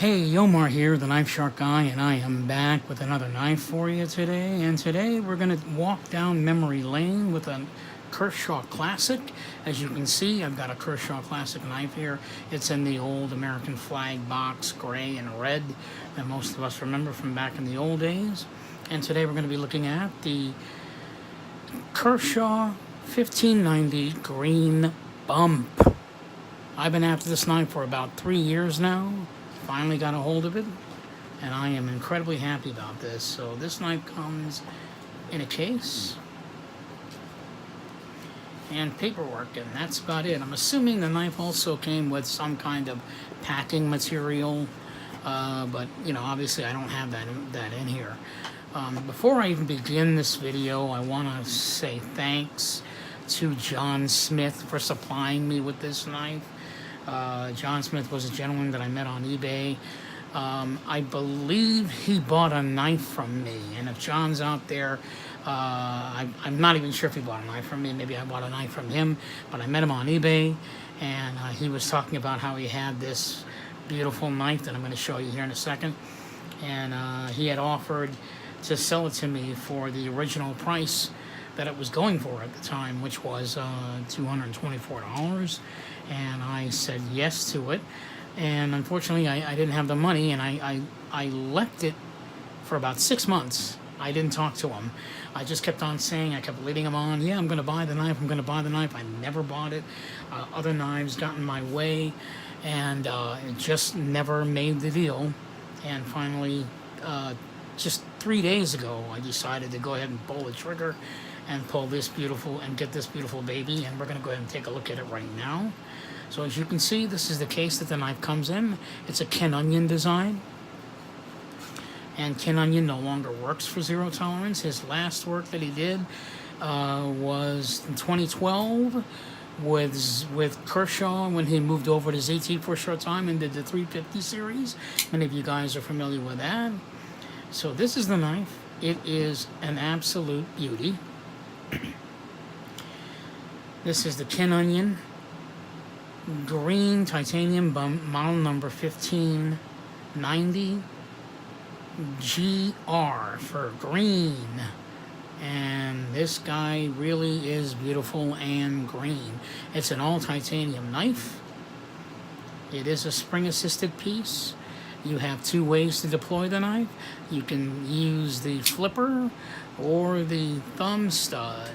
Hey, Yomar here, the Knife Shark Guy, and I am back with another knife for you today. And today we're going to walk down memory lane with a Kershaw Classic. As you can see, I've got a Kershaw Classic knife here. It's in the old American flag box, gray and red, that most of us remember from back in the old days. And today we're going to be looking at the Kershaw 1590 Green Bump. I've been after this knife for about 3 years now. Finally got a hold of it, and I am incredibly happy about this. So this knife comes in a case and paperwork, and that's about it. I'm assuming the knife also came with some kind of packing material, but you know, obviously I don't have that in here. Before I even begin this video, I want to say thanks to John Smith for supplying me with this knife. John Smith was a gentleman that I met on eBay. I believe he bought a knife from me, and if John's out there, I'm not even sure if he bought a knife from me. Maybe I bought a knife from him, but I met him on eBay, and he was talking about how he had this beautiful knife that I'm going to show you here in a second, and he had offered to sell it to me for the original price that it was going for at the time, which was $224, and I said yes to it. And unfortunately I didn't have the money, and I left it for about 6 months. I didn't talk to him. I just kept on saying, I kept leading him on, yeah, I'm going to buy the knife, I'm going to buy the knife. I never bought it. Other knives got in my way, and it just never made the deal. And finally, just 3 days ago, I decided to go ahead and pull the trigger and pull this beautiful and get this beautiful baby, and we're going to go ahead and take a look at it right now. So as you can see, this is the case that the knife comes in. It's a Ken Onion design, and Ken Onion no longer works for zero tolerance. His last work that he did was in 2012 with Kershaw, when he moved over to ZT for a short time and did the 350 series. Many of you guys are familiar with that. So this is the knife. It is an absolute beauty. This is the Ken Onion Green Titanium Bump, model number 1590 GR for green. And this guy really is beautiful and green. It's an all titanium knife. It is a spring assisted piece. You have two ways to deploy the knife. You can use the flipper or the thumb stud.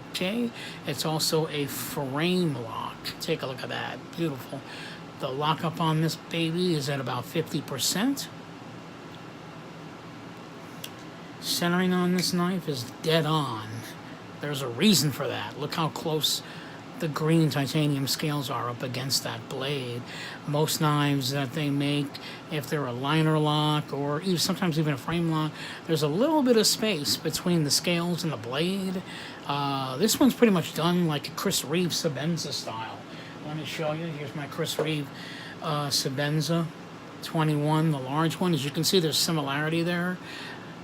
Okay, it's also a frame lock. Take a look at that, beautiful. The lockup on this baby is at about 50%. Centering on this knife is dead on. There's a reason for that. Look how close the green titanium scales are up against that blade. Most knives that they make, if they're a liner lock or even sometimes even a frame lock, there's a little bit of space between the scales and the blade. This one's pretty much done like a Chris Reeve Sebenza style. Let me show you. Here's my Chris Reeve Sebenza 21, the large one. As you can see, there's similarity there.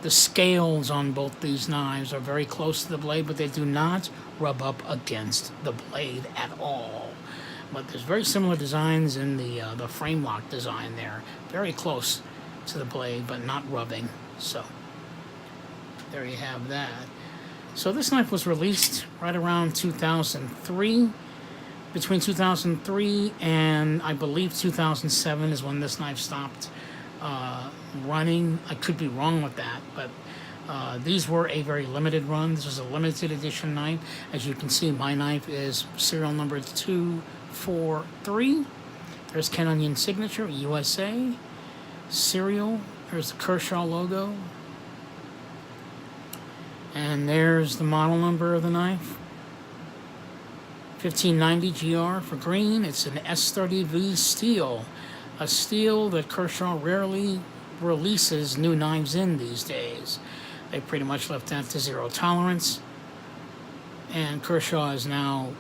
The scales on both these knives are very close to the blade, but they do not rub up against the blade at all. But there's very similar designs in the frame lock design there. Very close to the blade, but not rubbing. So there you have that. So this knife was released right around 2003. Between 2003 and I believe 2007 is when this knife stopped running. I could be wrong with that, but these were a very limited run. This was a limited edition knife. As you can see, my knife is serial number 243. There's Ken Onion signature, USA. Serial. There's the Kershaw logo. And there's the model number of the knife. 1590 GR for green. It's an S30V steel. A steel that Kershaw rarely releases new knives in these days. They pretty much left that to zero tolerance. And Kershaw is now,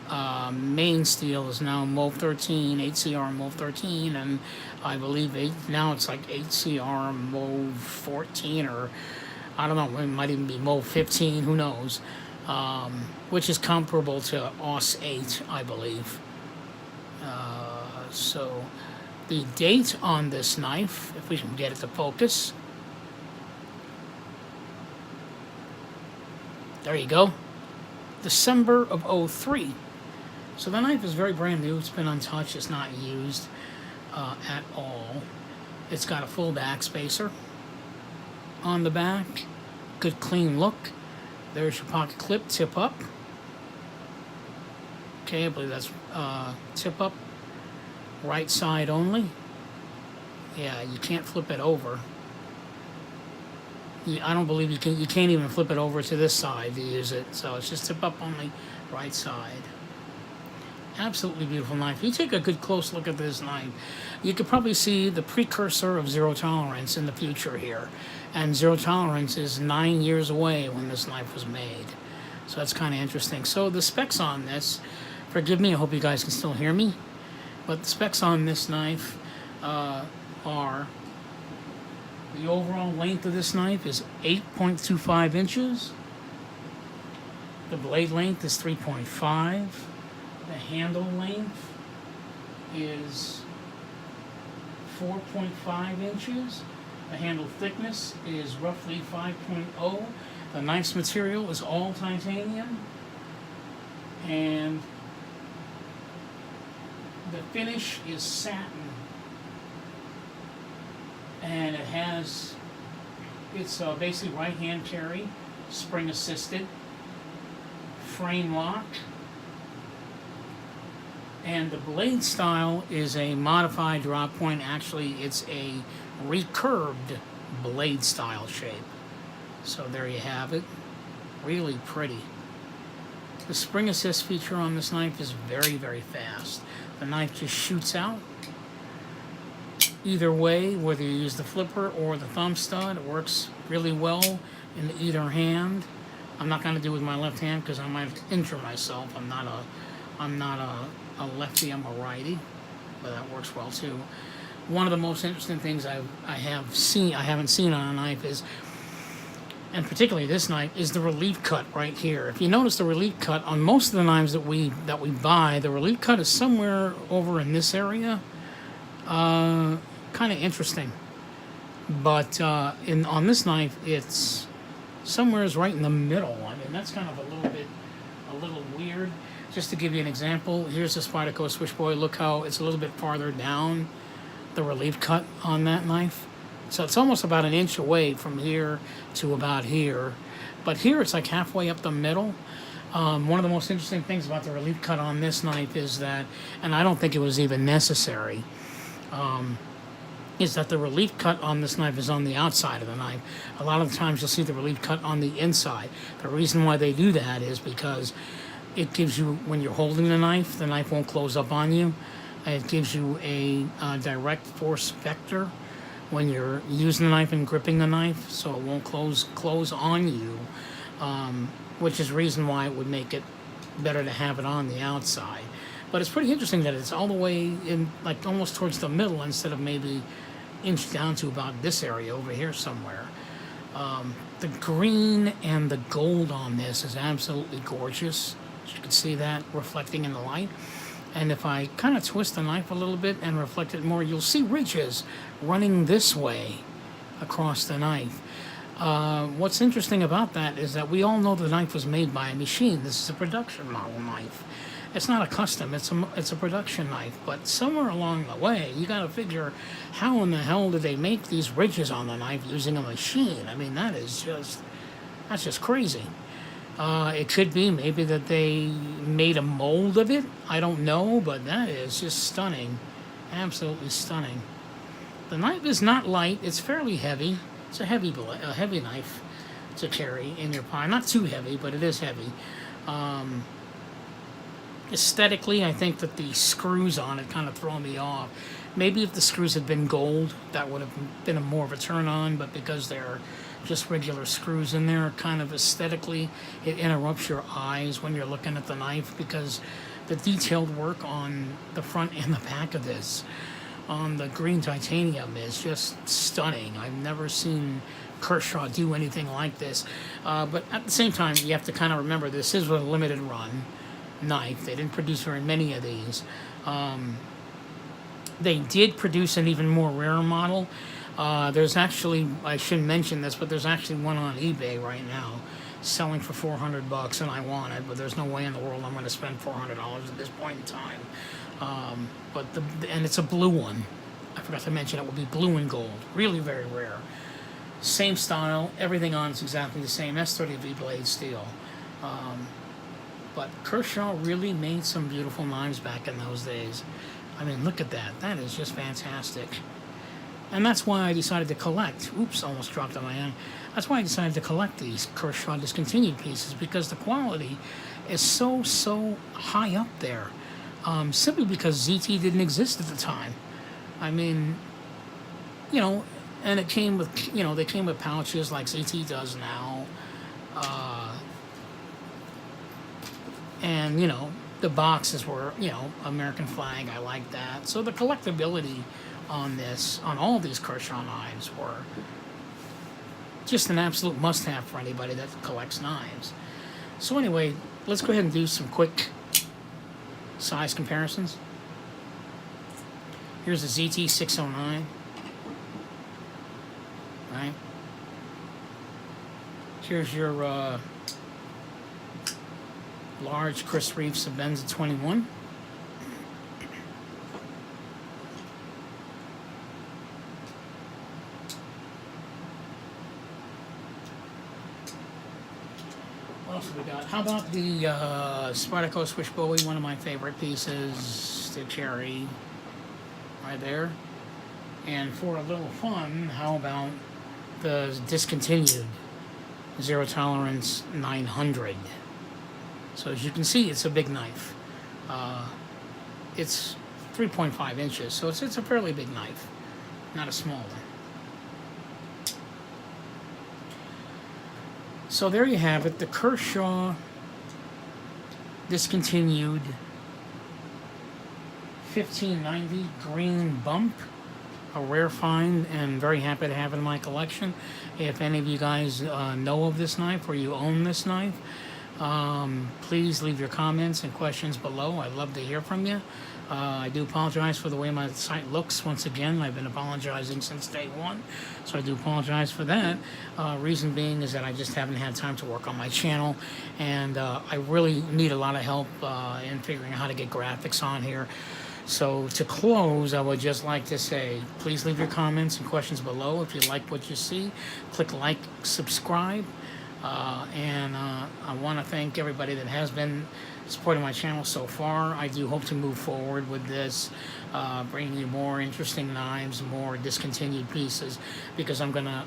main steel is now MOV 13, 8CR MOV 13, and I believe now it's like 8CR MOV 14, or I don't know, it might even be MOV 15, who knows, which is comparable to AUS 8, I believe. So The date on this knife, if we can get it to focus. There you go. December of '03. So the knife is very brand new. It's been untouched. It's not used at all. It's got a full back spacer on the back. Good clean look. There's your pocket clip, tip up. Okay, I believe that's tip up. Right side only. Yeah, you can't flip it over. I don't believe you can. You can't even flip it over to this side to use it. So it's just tip up only, right side. Absolutely beautiful knife. If you take a good close look at this knife, you could probably see the precursor of zero tolerance in the future here. And zero tolerance is 9 years away when this knife was made. So that's kind of interesting. So the specs on this, forgive me, I hope you guys can still hear me, but the specs on this knife are, the overall length of this knife is 8.25 inches. The blade length is 3.5. The handle length is 4.5 inches. The handle thickness is roughly 5.0. The knife's material is all titanium. And the finish is satin. And it has, it's basically right hand carry, spring assisted, frame lock. And the blade style is a modified drop point. Actually, it's a recurved blade style shape. So there you have it. Really pretty. The spring assist feature on this knife is very, very fast. The knife just shoots out. Either way, whether you use the flipper or the thumb stud, it works really well in either hand. I'm not going to do it with my left hand because I might injure myself. I'm not a lefty, I'm a righty, but that works well too. One of the most interesting things I haven't seen on a knife is, and particularly this knife, is the relief cut right here. If you notice the relief cut on most of the knives that we buy, the relief cut is somewhere over in this area. Kind of interesting, but on this knife, it's somewhere right in the middle. I mean, that's kind of a little weird. Just to give you an example, here's the Spyderco Switchblade. Look how it's a little bit farther down, the relief cut on that knife. So it's almost about an inch away from here to about here. But here it's like halfway up the middle. One of the most interesting things about the relief cut on this knife is that, and I don't think it was even necessary, is that the relief cut on this knife is on the outside of the knife. A lot of the times you'll see the relief cut on the inside. The reason why they do that is because it gives you, when you're holding the knife won't close up on you. It gives you a direct force vector when you're using the knife and gripping the knife, so it won't close on you, which is the reason why it would make it better to have it on the outside. But it's pretty interesting that it's all the way in, like almost towards the middle, instead of maybe inch down to about this area over here somewhere. The green and the gold on this is absolutely gorgeous. You can see that reflecting in the light. And if I kind of twist the knife a little bit and reflect it more, you'll see ridges running this way across the knife. What's interesting about that is that we all know the knife was made by a machine. This is a production model knife. It's not a custom, it's a production knife. But somewhere along the way, you got to figure, how in the hell did they make these ridges on the knife using a machine? I mean, that's just crazy. It could be maybe that they made a mold of it. I don't know, but that is just stunning. Absolutely stunning. The knife is not light. It's fairly heavy. It's a heavy knife to carry in your pocket. Not too heavy, but it is heavy. Aesthetically, I think that the screws on it kind of throw me off. Maybe if the screws had been gold, that would have been more of a turn on, but because they're just regular screws in there, kind of aesthetically, it interrupts your eyes when you're looking at the knife, because the detailed work on the front and the back of this, on the green titanium, is just stunning. I've never seen Kershaw do anything like this. But at the same time, you have to kind of remember this is a limited run knife. They didn't produce very many of these. They did produce an even more rare model. There's actually, I shouldn't mention this, but there's actually one on eBay right now selling for $400, and I want it, but there's no way in the world I'm going to spend $400 at this point in time. And it's a blue one. I forgot to mention it will be blue and gold. Really very rare. Same style. Everything on is exactly the same. S30V blade steel. But Kershaw really made some beautiful knives back in those days. I mean, look at that. That is just fantastic. And that's why I decided to collect. Oops, almost dropped on my hand. That's why I decided to collect these Kershaw discontinued pieces, because the quality is so high up there. Simply because ZT didn't exist at the time. I mean, you know, and it came with, you know, they came with pouches like ZT does now. And, you know, the boxes were, you know, American flag. I like that. So the collectability on this, on all these Kershaw knives, were just an absolute must-have for anybody that collects knives. So anyway, let's go ahead and do some quick size comparisons. Here's the ZT 609. Right? Here's your large Chris Reeves Benza 21. What else have we got? How about the Spyderco Swish Bowie, one of my favorite pieces, the cherry, right there. And for a little fun, how about the discontinued Zero Tolerance 900? So as you can see, it's a big knife. It's 3.5 inches, so it's a fairly big knife, not a small one. So there you have it, the Kershaw discontinued 1590 green bump. A rare find, and very happy to have it in my collection. If any of you guys know of this knife or you own this knife, please leave your comments and questions below. I'd love to hear from you. I do apologize for the way my site looks. Once again, I've been apologizing since day one, so I do apologize for that. Reason being is that I just haven't had time to work on my channel, and I really need a lot of help in figuring out how to get graphics on here. So to close, I would just like to say, please leave your comments and questions below. If you like what you see, click like, subscribe. I want to thank everybody that has been supporting my channel so far. I do hope to move forward with this, bringing you more interesting knives, more discontinued pieces, because I'm going to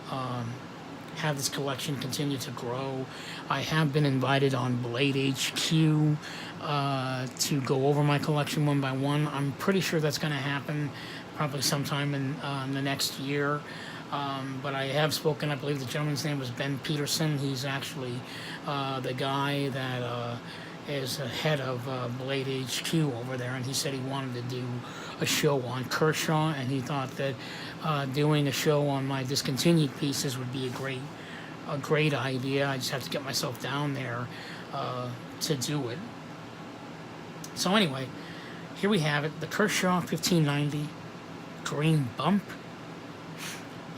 have this collection continue to grow. I have been invited on Blade HQ to go over my collection one by one. I'm pretty sure that's going to happen probably sometime in the next year. But I have spoken, I believe the gentleman's name was Ben Peterson. He's actually the guy that is head of Blade HQ over there, and he said he wanted to do a show on Kershaw, and he thought that doing a show on my discontinued pieces would be a great idea. I just have to get myself down there to do it. So anyway, here we have it, the Kershaw 1590 green bump,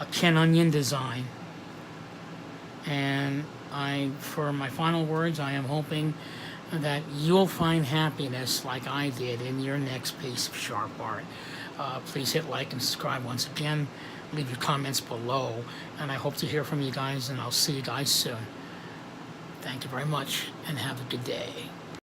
a Ken Onion design. And for my final words, I am hoping that you'll find happiness like I did in your next piece of sharp art. Please hit like and subscribe once again. Leave your comments below, and I hope to hear from you guys, and I'll see you guys soon. Thank you very much, and have a good day.